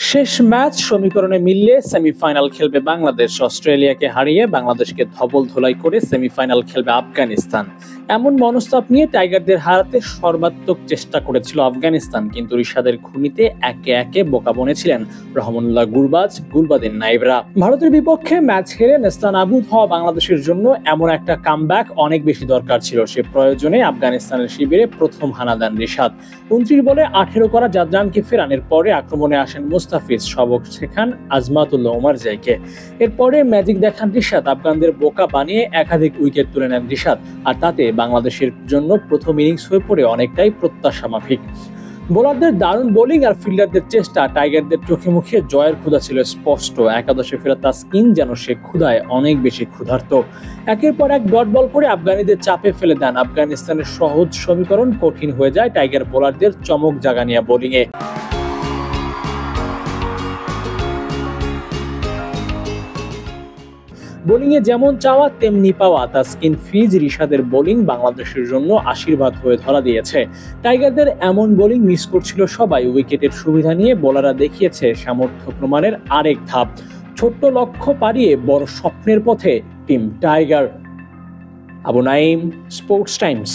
শেষ ম্যাচ সমীকরণে মিললে সেমিফাইনাল খেলবে বাংলাদেশ। অস্ট্রেলিয়াকে হারিয়ে বাংলাদেশকে ধবল ধোলাই করে সেমিফাইনাল খেলবে আফগানিস্তান। এমন মনস্তাপ নিয়ে টাইগারদের হারাতে সর্বাত্মক চেষ্টা করেছিল আফগানিস্তান, কিন্তু রিশাদের খুনিতে একে একে বোকা বনেছিলেন রহমানুল্লাহ গুলবাদিন নাইবরা। ভারতের বিপক্ষে ম্যাচ হেরে নেস্তানাবুদ হওয়া বাংলাদেশের জন্য এমন একটা কামব্যাক অনেক বেশি দরকার ছিল। সে প্রয়োজনে আফগানিস্তানের শিবিরে প্রথম হানা দেন রিশাদ। 29 বলে 18 করা জাদরানকে ফেরানোর পরে আক্রমণে আসেন মুস্তাফিজ, সবক শেখান আজমাতুল্লাহ ওমারজাইকে। এরপরে ম্যাজিক দেখান রিশাদ, আফগানদের বোকা বানিয়ে একাধিক উইকেট তুলে নেন রিশাদ, আর তাতে বাংলাদেশের জন্য প্রথম ইনিংস হয়ে পড়ে অনেকটাই প্রত্যাশা মাফিক। বোলারদের দারুণ বোলিং আর ফিল্ডারদের চেষ্টা, টাইগারদের চোখে মুখে জয়ের ক্ষুধা ছিল স্পষ্ট। একাদশে ফেরা তাসকিন যেন সে ক্ষুধায় অনেক বেশি ক্ষুধার্ত। একের পর এক ডট বল করে আফগানিদের চাপে ফেলে দেন। আফগানিস্তানের সহজ সমীকরণ কঠিন হয়ে যায় টাইগার বোলারদের চমক জাগানিয়া বোলিংয়ে। বোলিংয়ে যেমন চাওয়া তেমনি পাওয়া, তাসকিন ফিজ রিশাদের বোলিং বাংলাদেশের জন্য আশীর্বাদ হয়ে ধরা দিয়েছে। টাইগারদের এমন বোলিং মিস করছিল সবাই। উইকেটের সুবিধা নিয়ে বোলাররা দেখিয়েছে সামর্থ্য প্রমাণের আরেক ধাপ। ছোট্ট লক্ষ্য পাড়িয়ে বড় স্বপ্নের পথে team tiger. Abu Naim, sports Times.